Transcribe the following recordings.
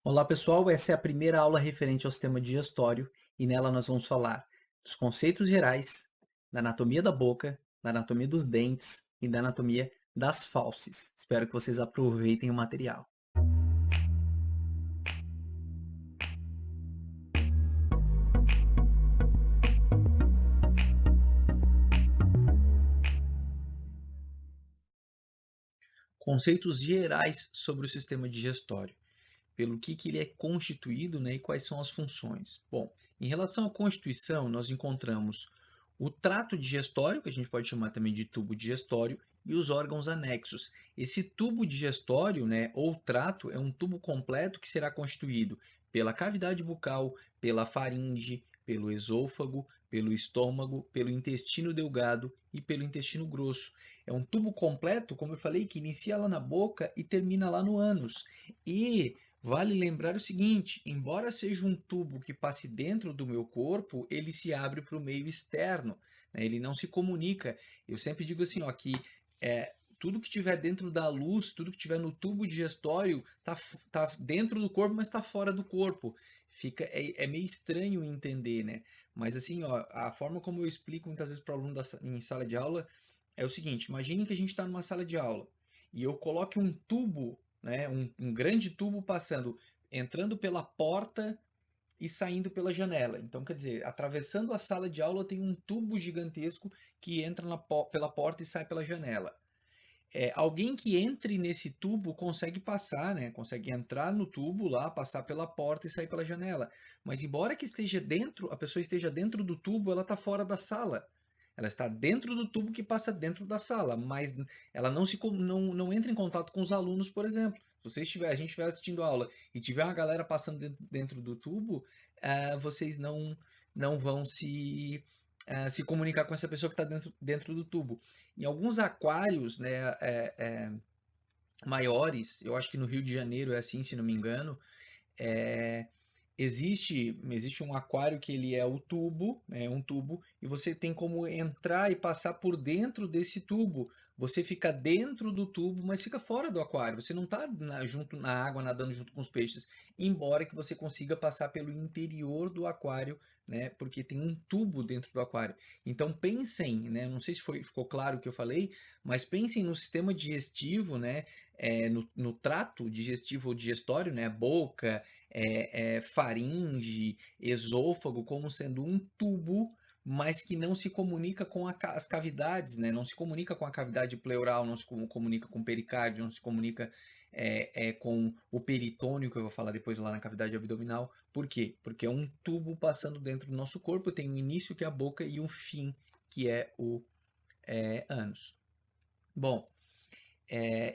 Olá pessoal, essa é a primeira aula referente ao sistema digestório e nela nós vamos falar dos conceitos gerais, da anatomia da boca, da anatomia dos dentes e da anatomia das fauces. Espero que vocês aproveitem o material. Conceitos gerais sobre o sistema digestório. Pelo que ele é constituído, né, e quais são as funções. Bom, em relação à constituição, nós encontramos o trato digestório, que a gente pode chamar também de tubo digestório, e os órgãos anexos. Esse tubo digestório, né, ou trato, é um tubo completo que será constituído pela cavidade bucal, pela faringe, pelo esôfago, pelo estômago, pelo intestino delgado e pelo intestino grosso. É um tubo completo, como eu falei, que inicia lá na boca e termina lá no ânus. E vale lembrar o seguinte: embora seja um tubo que passe dentro do meu corpo, ele se abre para o meio externo, né? Ele não se comunica. Eu sempre digo assim, ó, que tudo que tiver dentro da luz, tudo que tiver no tubo digestório, tá dentro do corpo, mas está fora do corpo. É meio estranho entender, né? Mas assim, ó, a forma como eu explico muitas vezes para o aluno em sala de aula é o seguinte: imagine que a gente está numa sala de aula e eu coloque um tubo, né, um grande tubo passando, entrando pela porta e saindo pela janela. Então, quer dizer, atravessando a sala de aula tem um tubo gigantesco que entra pela porta e sai pela janela. Alguém que entre nesse tubo consegue passar, né? Consegue entrar no tubo lá, passar pela porta e sair pela janela. Mas embora que esteja dentro, a pessoa esteja dentro do tubo, ela está fora da sala. Ela está dentro do tubo que passa dentro da sala, mas ela não entra em contato com os alunos, por exemplo. Se a gente estiver assistindo a aula e tiver uma galera passando dentro do tubo, vocês não vão se comunicar com essa pessoa que está dentro do tubo. Em alguns aquários, né, maiores, eu acho que no Rio de Janeiro é assim, se não me engano, é, existe um aquário que ele é o tubo, né, um tubo, e você tem como entrar e passar por dentro desse tubo. Você fica dentro do tubo, mas fica fora do aquário. Você não está junto na água, nadando junto com os peixes, embora que você consiga passar pelo interior do aquário, né, porque tem um tubo dentro do aquário. Então pensem, né, não sei se ficou claro o que eu falei, mas pensem no sistema digestivo, né, no trato digestivo ou digestório, né, boca, faringe, esôfago, como sendo um tubo, mas que não se comunica com as cavidades, né? Não se comunica com a cavidade pleural, não se comunica com o pericárdio, não se comunica com o peritônio, que eu vou falar depois lá na cavidade abdominal. Por quê? Porque é um tubo passando dentro do nosso corpo, tem um início que é a boca e um fim que é o ânus. Bom,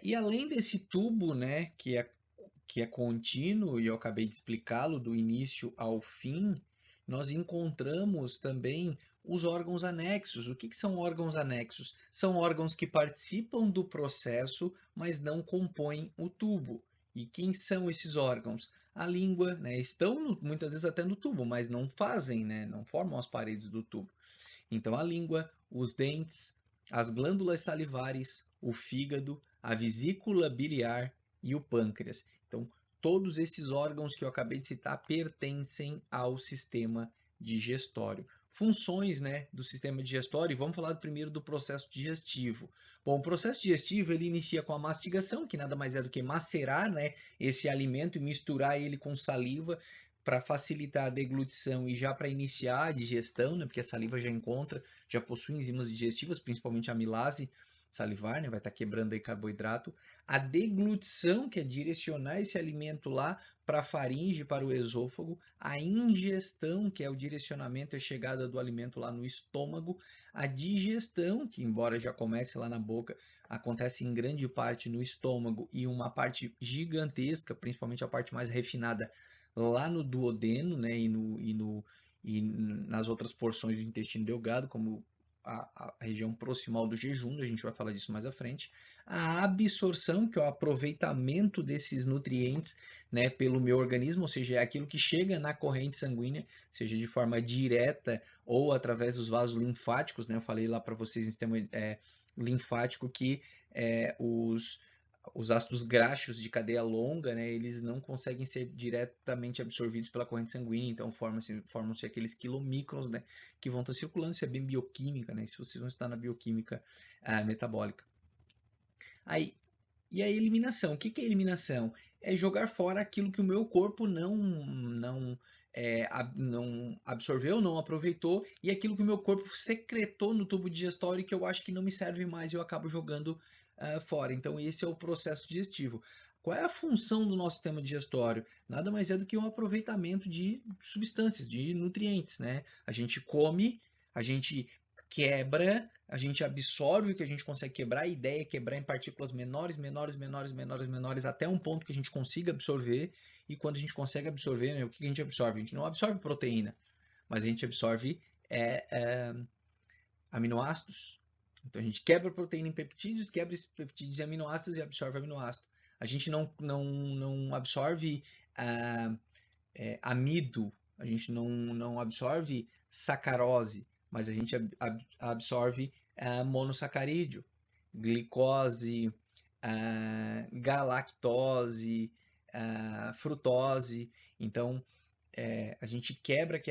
e além desse tubo, né, que é contínuo, e eu acabei de explicá-lo do início ao fim, nós encontramos também os órgãos anexos. O que são órgãos anexos? São órgãos que participam do processo, mas não compõem o tubo. E quem são esses órgãos? A língua, né? Estão muitas vezes até no tubo, mas não fazem, né? Não formam as paredes do tubo. Então, a língua, os dentes, as glândulas salivares, o fígado, a vesícula biliar e o pâncreas. Então, todos esses órgãos que eu acabei de citar pertencem ao sistema digestório. Funções, né, do sistema digestório, e vamos falar primeiro do processo digestivo. Bom, o processo digestivo ele inicia com a mastigação, que nada mais é do que macerar, né, esse alimento e misturar ele com saliva para facilitar a deglutição e já para iniciar a digestão, né, porque a saliva já possui enzimas digestivas, principalmente a amilase salivar, né, vai estar quebrando aí carboidrato. A deglutição, que é direcionar esse alimento lá para a faringe, para o esôfago. A ingestão, que é o direcionamento e a chegada do alimento lá no estômago. A digestão, que embora já comece lá na boca, acontece em grande parte no estômago e uma parte gigantesca, principalmente a parte mais refinada, lá no duodeno, né, e nas outras porções do intestino delgado, como a região proximal do jejum, a gente vai falar disso mais à frente. A absorção, que é o aproveitamento desses nutrientes, né, pelo meu organismo, ou seja, é aquilo que chega na corrente sanguínea, seja de forma direta ou através dos vasos linfáticos, né? Eu falei lá para vocês em sistema linfático que os os ácidos graxos de cadeia longa, né, eles não conseguem ser diretamente absorvidos pela corrente sanguínea, então formam-se aqueles quilomicrons, né, que vão estar circulando. Isso é bem bioquímica, né, se vocês vão estar na bioquímica metabólica. Aí, e a eliminação, o que é eliminação? É jogar fora aquilo que o meu corpo não absorveu, não aproveitou, e aquilo que o meu corpo secretou no tubo digestório que eu acho que não me serve mais e eu acabo jogando fora. Então, esse é o processo digestivo. Qual é a função do nosso sistema digestório? Nada mais é do que um aproveitamento de substâncias, de nutrientes, né? A gente come, a gente quebra, a gente absorve o que a gente consegue quebrar. A ideia é quebrar em partículas menores, até um ponto que a gente consiga absorver. E quando a gente consegue absorver, né, o que a gente absorve? A gente não absorve proteína, mas a gente absorve aminoácidos. Então a gente quebra proteína em peptídeos, quebra esses peptídeos em aminoácidos e absorve aminoácido. A gente não absorve amido, a gente não absorve sacarose, mas a gente absorve monossacarídeo, glicose, galactose, frutose. Então, a gente quebra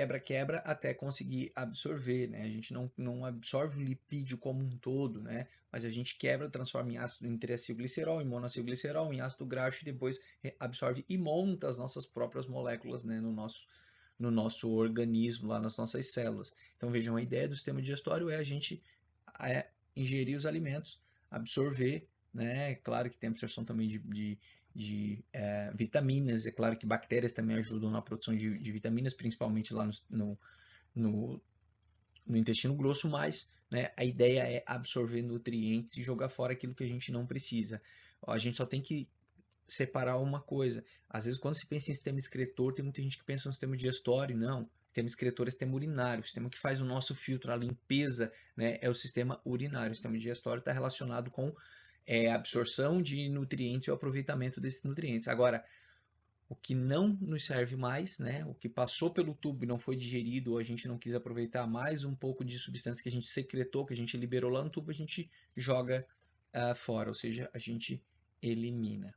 até conseguir absorver, né? A gente não absorve o lipídio como um todo, né? Mas a gente quebra, transforma em ácido, em triacilglicerol, em monoacilglicerol, em ácido graxo e depois absorve e monta as nossas próprias moléculas, né? No nosso organismo, lá nas nossas células. Então vejam, a ideia do sistema digestório é a gente ingerir os alimentos, absorver, né? Claro que tem absorção também de vitaminas. É claro que bactérias também ajudam na produção de vitaminas, principalmente lá no intestino grosso, mas né, a ideia é absorver nutrientes e jogar fora aquilo que a gente não precisa. A gente só tem que separar uma coisa. Às vezes, quando se pensa em sistema excretor, tem muita gente que pensa no sistema digestório. Não. Sistema excretor é sistema urinário. O sistema que faz o nosso filtro, a limpeza, né, é o sistema urinário. O sistema digestório está relacionado com absorção de nutrientes e o aproveitamento desses nutrientes. Agora, o que não nos serve mais, né? O que passou pelo tubo e não foi digerido, ou a gente não quis aproveitar mais um pouco de substância que a gente secretou, que a gente liberou lá no tubo, a gente joga fora, ou seja, a gente elimina.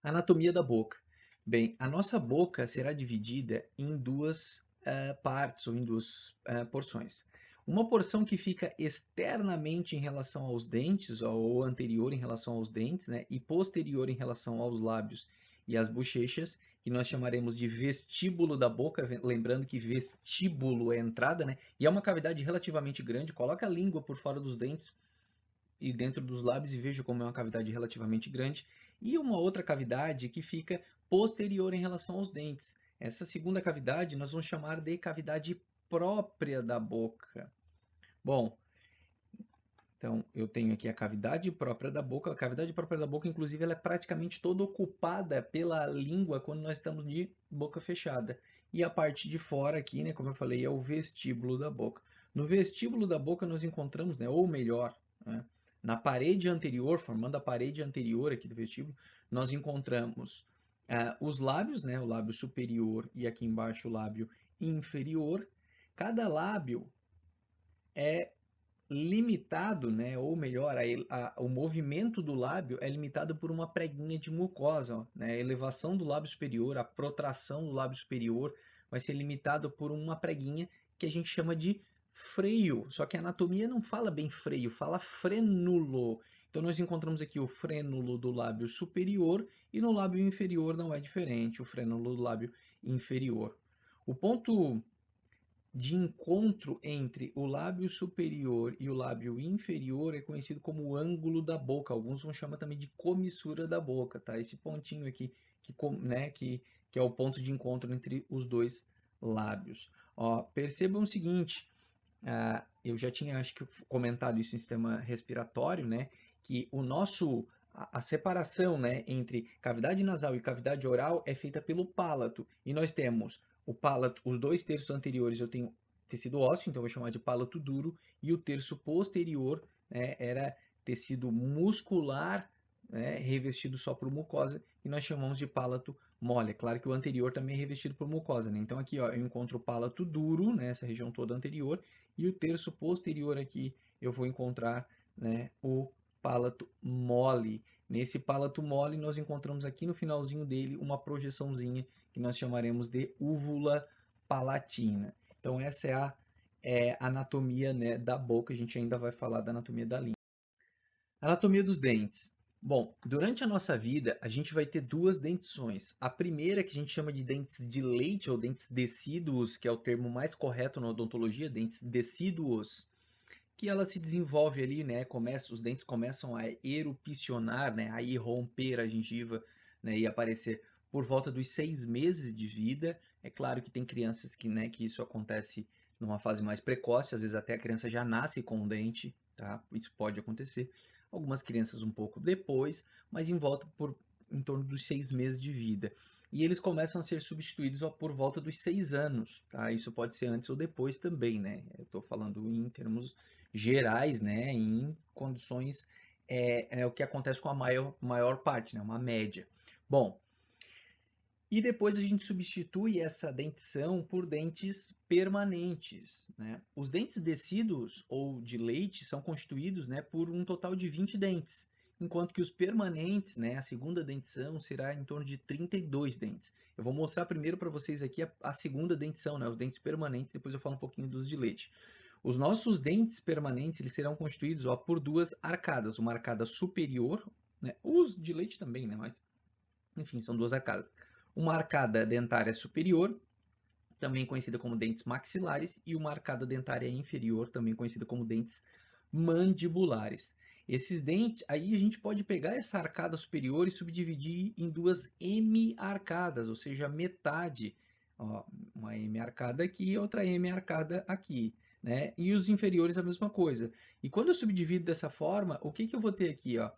Anatomia da boca. Bem, a nossa boca será dividida em duas partes ou em duas porções. Uma porção que fica externamente em relação aos dentes, ou anterior em relação aos dentes, né, e posterior em relação aos lábios e às bochechas, que nós chamaremos de vestíbulo da boca, lembrando que vestíbulo é entrada, né, e é uma cavidade relativamente grande. Coloca a língua por fora dos dentes e dentro dos lábios e veja como é uma cavidade relativamente grande. E uma outra cavidade que fica posterior em relação aos dentes. Essa segunda cavidade nós vamos chamar de cavidade própria da boca. Bom, então eu tenho aqui a cavidade própria da boca. A cavidade própria da boca, inclusive, ela é praticamente toda ocupada pela língua quando nós estamos de boca fechada. E a parte de fora aqui, né, como eu falei, é o vestíbulo da boca. No vestíbulo da boca nós encontramos, né, ou melhor, né, na parede anterior, formando a parede anterior aqui do vestíbulo, nós encontramos os lábios, né, o lábio superior e aqui embaixo o lábio inferior. Cada lábio é limitado, né, ou melhor, o movimento do lábio é limitado por uma preguinha de mucosa, ó, né? A elevação do lábio superior, a protração do lábio superior vai ser limitado por uma preguinha que a gente chama de freio. Só que a anatomia não fala bem freio, fala frênulo. Então nós encontramos aqui o frênulo do lábio superior e no lábio inferior não é diferente, o frênulo do lábio inferior. O ponto de encontro entre o lábio superior e o lábio inferior é conhecido como o ângulo da boca. Alguns vão chamar também de comissura da boca, tá? Esse pontinho aqui que é o ponto de encontro entre os dois lábios. Ó, percebam o seguinte, eu já tinha acho que comentado isso em sistema respiratório, né? Que a separação, né, entre cavidade nasal e cavidade oral é feita pelo palato. E nós temos o palato, os 2/3 anteriores eu tenho tecido ósseo, então eu vou chamar de palato duro, e o terço posterior, né, era tecido muscular, né, revestido só por mucosa, e nós chamamos de palato mole. É claro que o anterior também é revestido por mucosa, né? Então aqui ó, eu encontro o palato duro, né, essa região toda anterior, e o terço posterior aqui eu vou encontrar, né, o palato mole. Nesse palato mole, nós encontramos aqui no finalzinho dele uma projeçãozinha que nós chamaremos de úvula palatina. Então, essa é a anatomia, né, da boca. A gente ainda vai falar da anatomia da língua. Anatomia dos dentes. Bom, durante a nossa vida, a gente vai ter duas dentições. A primeira, que a gente chama de dentes de leite ou dentes decíduos, que é o termo mais correto na odontologia, dentes decíduos, que ela se desenvolve ali, né? Os dentes começam a erupcionar, né? A irromper a gengiva, né? E aparecer por volta dos 6 meses de vida. É claro que tem crianças que, né, que isso acontece numa fase mais precoce, às vezes até a criança já nasce com um dente, tá? Isso pode acontecer. Algumas crianças um pouco depois, mas em torno dos 6 meses de vida. E eles começam a ser substituídos por volta dos 6 anos, tá? Isso pode ser antes ou depois também, né? Eu estou falando em termos gerais, né, em condições o que acontece com a maior parte, né, uma média. Bom, e depois a gente substitui essa dentição por dentes permanentes, né? Os dentes decíduos ou de leite são constituídos, né, por um total de 20 dentes, enquanto que os permanentes, né, a segunda dentição será em torno de 32 dentes. Eu vou mostrar primeiro para vocês aqui a segunda dentição, né, os dentes permanentes, depois eu falo um pouquinho dos de leite. Os nossos dentes permanentes eles serão constituídos por duas arcadas, uma arcada superior, né? Os de leite também, né? Mas, enfim, são duas arcadas. Uma arcada dentária superior, também conhecida como dentes maxilares, e uma arcada dentária inferior, também conhecida como dentes mandibulares. Esses dentes, aí a gente pode pegar essa arcada superior e subdividir em duas hemiarcadas, ou seja, metade. Ó, uma hemiarcada aqui e outra hemiarcada aqui. Né? E os inferiores a mesma coisa. E quando eu subdivido dessa forma, o que eu vou ter aqui? Ó?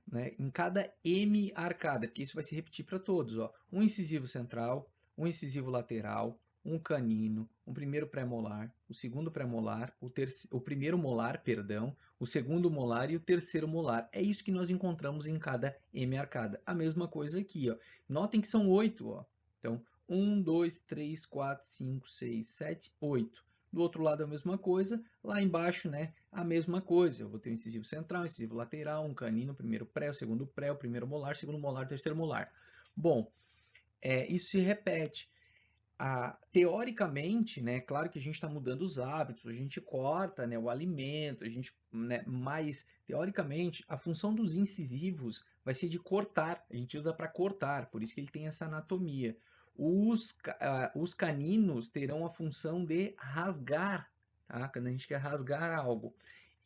Né, em cada hemiarcada, porque isso vai se repetir para todos. Ó. Um incisivo central, um incisivo lateral, um canino, um primeiro pré-molar, o segundo pré-molar, o primeiro molar, perdão, o segundo molar e o terceiro molar. É isso que nós encontramos em cada hemiarcada. A mesma coisa aqui. Ó. Notem que são 8. Ó. Então, 1, 2, 3, 4, 5, 6, 7, 8. Do outro lado a mesma coisa, lá embaixo, né, a mesma coisa. Eu vou ter um incisivo central, um incisivo lateral, um canino, primeiro pré, o segundo pré, o primeiro molar, segundo molar, terceiro molar. Bom, isso se repete. Teoricamente, né, claro que a gente está mudando os hábitos, a gente corta, né, o alimento, né, mas teoricamente a função dos incisivos vai ser de cortar, a gente usa para cortar, por isso que ele tem essa anatomia. Os caninos terão a função de rasgar, tá? Quando a gente quer rasgar algo.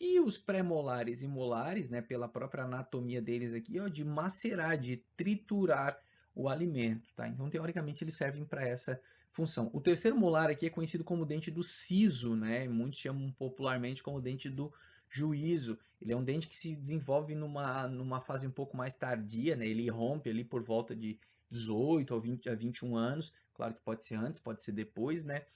E os pré-molares e molares, né, pela própria anatomia deles aqui, ó, de macerar, de triturar o alimento, tá? Então, teoricamente, eles servem para essa função. O terceiro molar aqui é conhecido como dente do siso, né? Muitos chamam popularmente como dente do juízo. Ele é um dente que se desenvolve numa fase um pouco mais tardia, né? Ele rompe ali por volta de 18 a 21 anos. Claro que pode ser antes, pode ser depois, né?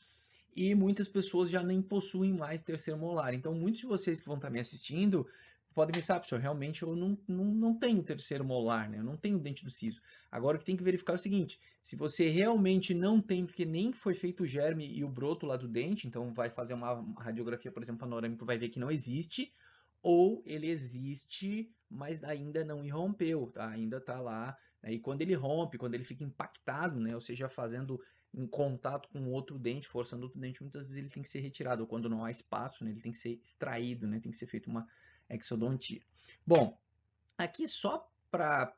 E muitas pessoas já nem possuem mais terceiro molar. Então, muitos de vocês que vão estar me assistindo podem pensar, professor, realmente eu não tenho terceiro molar, né? Eu não tenho dente do siso. Agora, o que tem que verificar é o seguinte, se você realmente não tem, porque nem foi feito o germe e o broto lá do dente, então vai fazer uma radiografia, por exemplo, panorâmica, vai ver que não existe, ou ele existe, mas ainda não irrompeu, tá? Ainda está lá, né? E quando ele rompe, quando ele fica impactado, né? Ou seja, fazendo em contato com outro dente, forçando outro dente, muitas vezes ele tem que ser retirado, ou quando não há espaço, né? Ele tem que ser extraído, né? Tem que ser feita uma exodontia. Bom, aqui só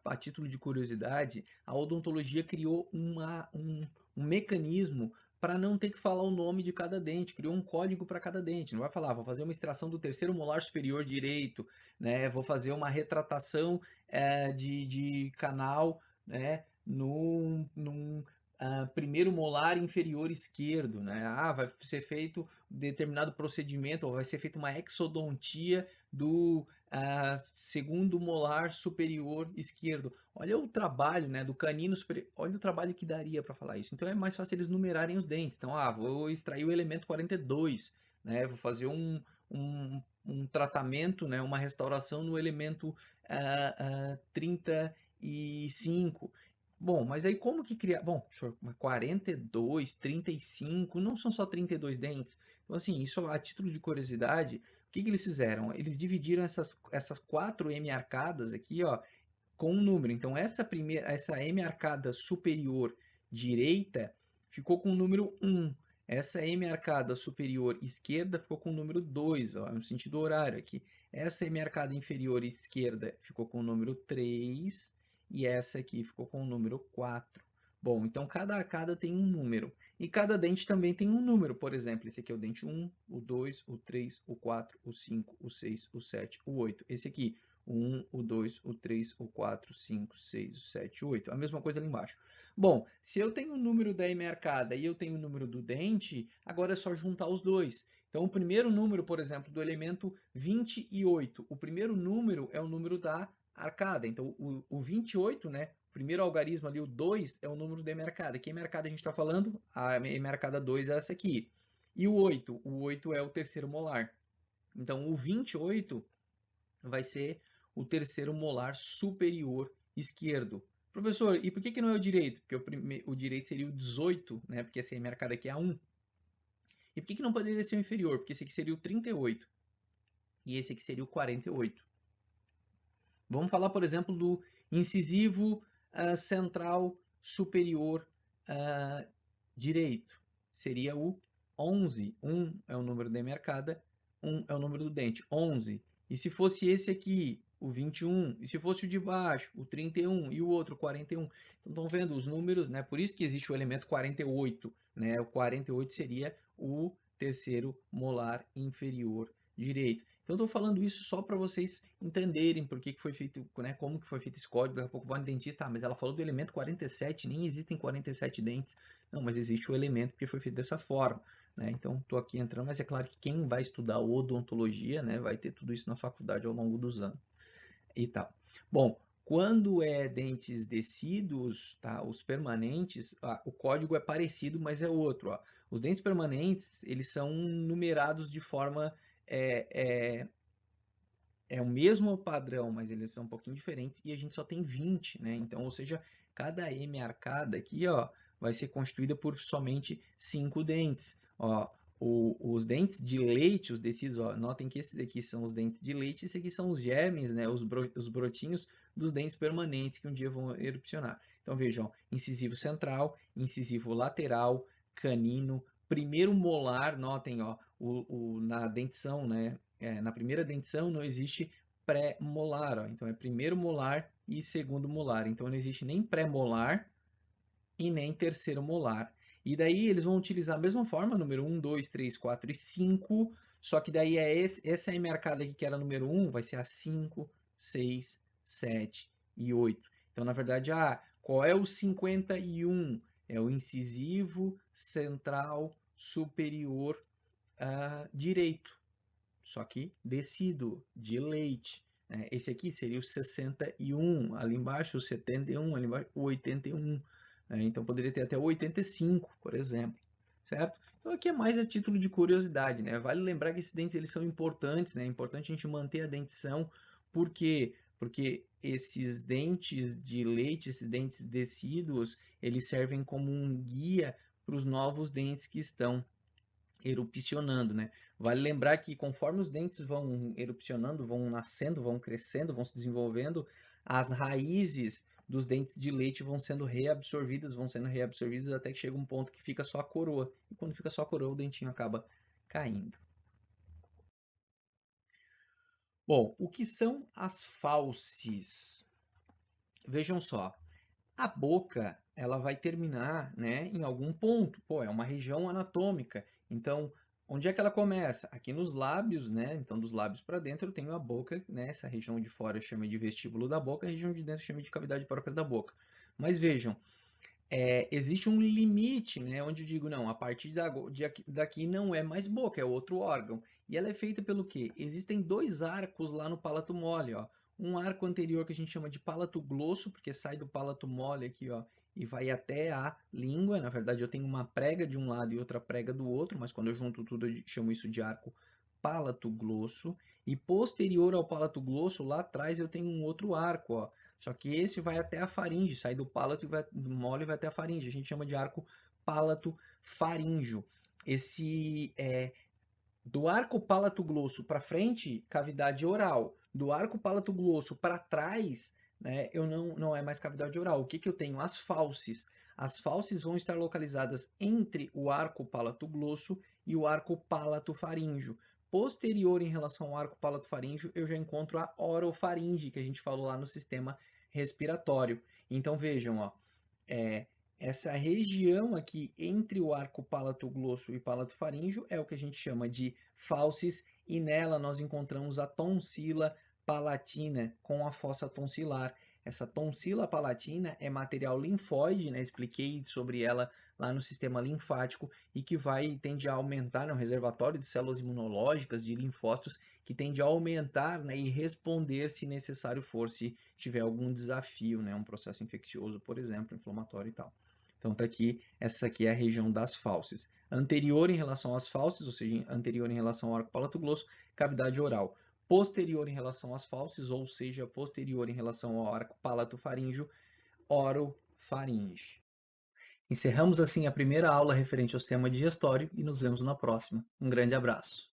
a título de curiosidade, a odontologia criou um mecanismo para não ter que falar o nome de cada dente, criou um código para cada dente. Não vai falar, vou fazer uma extração do terceiro molar superior direito, né? Vou fazer uma retratação de canal, né? Num primeiro molar inferior esquerdo, né? Vai ser feito determinado procedimento, ou vai ser feita uma exodontia do segundo molar superior esquerdo. Olha o trabalho, né, do canino superior. Olha o trabalho que daria para falar isso. Então é mais fácil eles numerarem os dentes. Então, vou extrair o elemento 42, né, vou fazer um tratamento, né, uma restauração no elemento 35. Bom, mas aí como que criar? Bom, 42, 35, não são só 32 dentes. Então, assim, isso a título de curiosidade, que eles fizeram? Eles dividiram essas 4 M arcadas aqui, ó, com um número. Então, essa M arcada superior direita ficou com o número 1. Essa M arcada superior esquerda ficou com o número 2, ó, no sentido horário aqui. Essa M arcada inferior esquerda ficou com o número 3 e essa aqui ficou com o número 4. Bom, então cada arcada tem um número. E cada dente também tem um número. Por exemplo, esse aqui é o dente 1, o 2, o 3, o 4, o 5, o 6, o 7, o 8. Esse aqui, o 1, o 2, o 3, o 4, 5, 6, o 7, o 8. A mesma coisa ali embaixo. Bom, se eu tenho o número da M arcada e eu tenho o número do dente, agora é só juntar os dois. Então, o primeiro número, por exemplo, do elemento 28, o primeiro número é o número da arcada. Então, o 28, né? O primeiro algarismo ali, o 2, é o número da M arcada. Que M arcada a gente está falando? A M arcada 2 é essa aqui. E o 8 é o terceiro molar. Então, o 28 vai ser o terceiro molar superior esquerdo. Professor, e por que não é o direito? Porque o direito seria o 18, né? Porque essa M arcada aqui é a 1. E por que não poderia ser o inferior? Porque esse aqui seria o 38. E esse aqui seria o 48. Vamos falar, por exemplo, do incisivo central superior direito. Seria o 11. 1 é o número da M arcada, 1 é o número do dente. 11. E se fosse esse aqui, o 21, e se fosse o de baixo, o 31, e o outro, o 41. Então, estão vendo os números, né? Por isso que existe o elemento 48, né? O 48 seria o terceiro molar inferior direito. Então, estou falando isso só para vocês entenderem por que foi feito, né? Como que foi feito esse código. Daqui a pouco vai no dentista, mas ela falou do elemento 47, nem existem 47 dentes. Não, mas existe o elemento porque foi feito dessa forma. Né? Então, estou aqui entrando, mas é claro que quem vai estudar odontologia, né, vai ter tudo isso na faculdade ao longo dos anos e tal. Bom, quando é dentes descidos, tá, os permanentes, o código é parecido, mas é outro. Ó. Os dentes permanentes, eles são numerados de forma... É o mesmo padrão, mas eles são um pouquinho diferentes e a gente só tem 20, né? Então, ou seja, cada M arcada aqui, ó, vai ser constituída por somente 5 dentes. Ó, os dentes de leite, os descidos, ó, notem que esses aqui são os dentes de leite, esses aqui são os germes, né, os brotinhos dos dentes permanentes que um dia vão erupcionar. Então vejam, incisivo central, incisivo lateral, canino, primeiro molar, notem, ó, na dentição, né, na primeira dentição não existe pré-molar, ó, então é primeiro molar e segundo molar, então não existe nem pré-molar e nem terceiro molar. E daí eles vão utilizar a mesma forma, número 1, 2, 3, 4 e 5, só que daí essa M arcada aqui que era número 1 vai ser a 5, 6, 7 e 8. Então, na verdade, qual é o 51? É o incisivo central superior direito, só que descido, de leite. Esse aqui seria o 61, ali embaixo o 71, ali embaixo o 81. Então poderia ter até o 85, por exemplo, certo? Então aqui é mais a título de curiosidade, né? Vale lembrar que esses dentes eles são importantes, né? É importante a gente manter a dentição, por quê? Porque esses dentes de leite, esses dentes decíduos, eles servem como um guia para os novos dentes que estão erupcionando, né? Vale lembrar que conforme os dentes vão erupcionando, vão nascendo, vão crescendo, vão se desenvolvendo, as raízes dos dentes de leite vão sendo reabsorvidas até que chega um ponto que fica só a coroa. E quando fica só a coroa, o dentinho acaba caindo. Bom, o que são as fauces? Vejam só, a boca ela vai terminar, né, em algum ponto. Pô, é uma região anatômica. Então, onde é que ela começa? Aqui nos lábios, né? Então, dos lábios para dentro eu tenho a boca, né? Essa região de fora eu chamo de vestíbulo da boca, a região de dentro eu chamo de cavidade própria da boca. Mas vejam, existe um limite, né? Onde eu digo, não, a partir daqui não é mais boca, é outro órgão. E ela é feita pelo quê? Existem dois arcos lá no palato mole, ó. Um arco anterior que a gente chama de palato glosso, porque sai do palato mole aqui, ó, e vai até a língua. Na verdade, eu tenho uma prega de um lado e outra prega do outro, mas quando eu junto tudo, eu chamo isso de arco palato glosso. E posterior ao palato glosso, lá atrás eu tenho um outro arco, ó. Só que esse vai até a faringe, sai do palato do mole e vai até a faringe. A gente chama de arco palato faríngeo. Do arco palato-glosso para frente, cavidade oral. Do arco palato-glosso para trás, né, não é mais cavidade oral. O que, que eu tenho? As fauces. As fauces vão estar localizadas entre o arco palato-glosso e o arco palato-faríngeo. Posterior em relação ao arco palato-faríngeo, eu já encontro a orofaringe, que a gente falou lá no sistema respiratório. Então vejam, ó, essa região aqui entre o arco palato-glosso e palato-faríngeo é o que a gente chama de fauces, e nela nós encontramos a tonsila palatina com a fossa tonsilar. Essa tonsila palatina é material linfóide, né? Expliquei sobre ela lá no sistema linfático e que tende a aumentar, um reservatório de células imunológicas, de linfócitos, que tende a aumentar, né, e responder se necessário for, se tiver algum desafio, né, um processo infeccioso, por exemplo, inflamatório e tal. Então tá aqui, essa aqui é a região das fauces. Anterior em relação às fauces, ou seja, anterior em relação ao arco palatoglosso, cavidade oral. Posterior em relação às fauces, ou seja, posterior em relação ao arco palatofaríngeo, orofaringe. Encerramos assim a primeira aula referente ao sistema digestório e nos vemos na próxima. Um grande abraço.